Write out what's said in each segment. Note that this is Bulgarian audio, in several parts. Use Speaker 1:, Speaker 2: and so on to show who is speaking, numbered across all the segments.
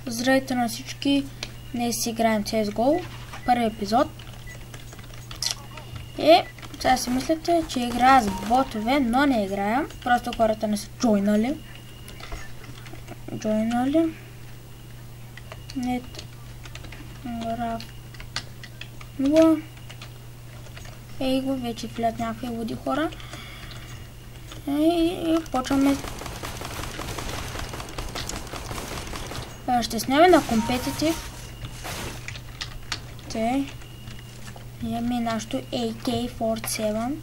Speaker 1: Здравейте на всички, днес си играем CSGO, първи епизод. И сега си мислите, че играя с ботове, но не играя, просто хората не са джойнали. Нет. Граф. Но ей го, вече влят някакви луди хора. И почваме. Ще сняме на компетитив. Имаме нашото AK-47.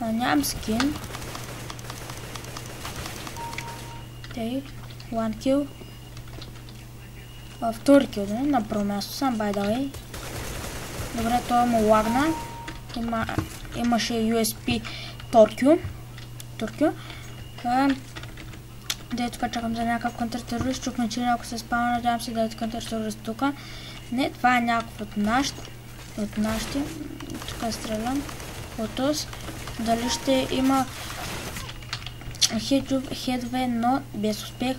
Speaker 1: Нямам скин. One kill. Втори кил, на първо място съм, by the way. Добре, той му лагна. Имаше USP Торкю. Дето тук чакам за някакъв контртерорист. Чукна, че ако се спава, надявам се да е контртерорист тук. Не, това е някакъв от нашите. Тук стрелям. Отос. Дали ще има хедове, но без успех.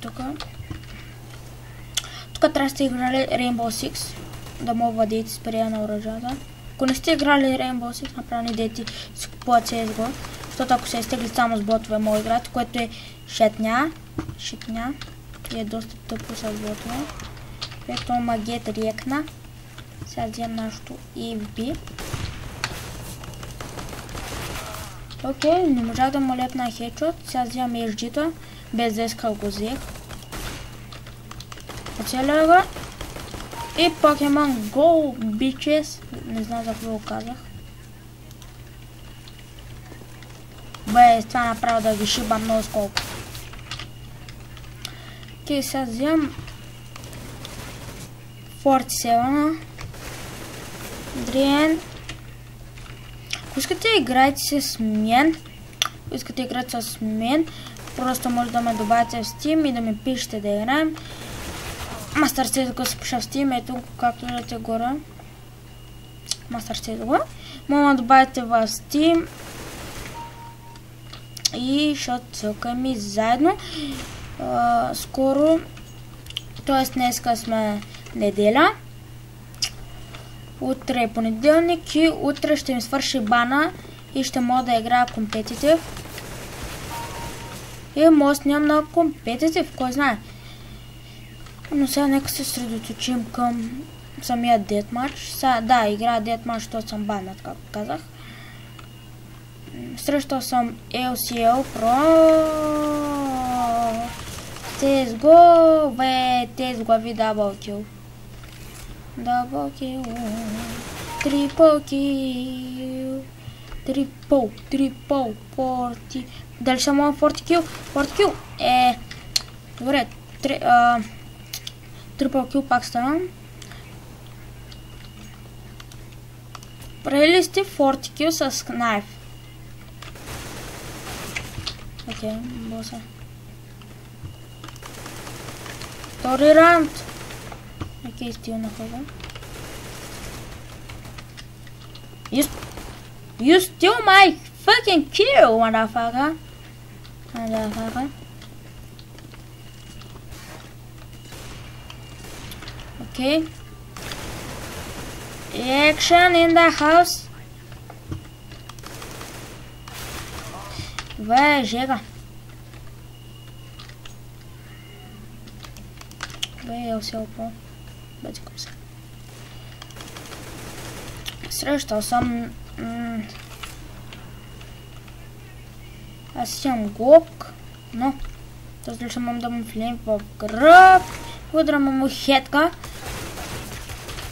Speaker 1: Тук трябва да сте играли Rainbow Six, да мога владеете с перия на оръжията. Ако не сте играли Rainbow Six, направо не дейте си купуват CSGO, защото ако се изтегли само с ботове мога играти, което е шетня. И е доста тъпо с ботове. Ето магет рекна. Сега вземам нашото EVP. Окей, не можах да му лепна хедшот. Сега вземам HG-та. Без деска го взех. Оцеля го. И Pokemon Go, bitches. Не знам за какво го казах. Бе, това направо да ви шибам много сколко. Окей, сега вземам 47. Дриен. Ако искате играйте с мен, просто може да ме добавите в Steam и да ми пишете да играем. Master CSGO се пиша в Steam, ето както виждате горе. Master CSGO. Може да добавите в Steam и ще цъкаме заедно. Скоро, т.е. днеска сме неделя. Утре е понеделник и утре ще ми свърши бана и ще мога да играя компетитив. И може да снимам на компетитив, кой знае. Но сега нека се средоточим към самия детматч. Да, играя детматч, защото съм баннат, както казах. Срещал съм LCL Pro. CSGO, те с глави дабл kill. Трипл, 40. Дали ще мога 40 kill? Добре, трипл kill пак ставам. Правили сте 40 kill с найф. Окей, боса. Втори раунд. Окей, стил на хода. You steal my fucking kill, motherfucker. Okay. Action in the house. Vai, chega. Vai, é o seu pão. Bate com você. Срещал съм аз имам глок, но различам да му влем в гръб, удрям му хетка,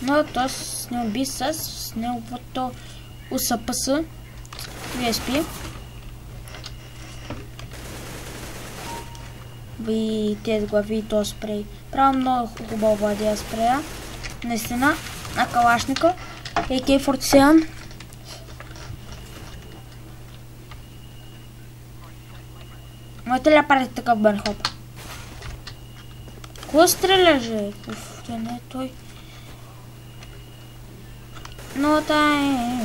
Speaker 1: но то с не уби с неговото УСПС VSP. И тези глави и то спрей. Правя много хубаво владея спрея. Наистина, на калашника. AK-47. Можете ли да правите такъв бърнхоп? Кой стреля же? Уф, това не е той. No time.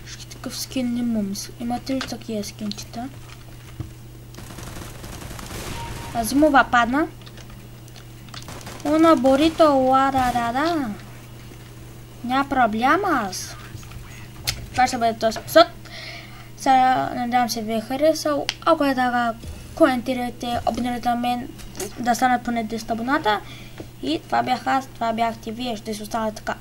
Speaker 1: такъв скин не му мисля. Имате ли такива скинчета? Зимова падна. Уна борито, уарарара. Няма проблема аз. Това ще бъде този епизод. Сега надявам се ви е харесал. Ако е така, коментирайте, абонирайте на мен да станат поне 10 абоната. И това бях аз, това бяхте вие, ще се останете така.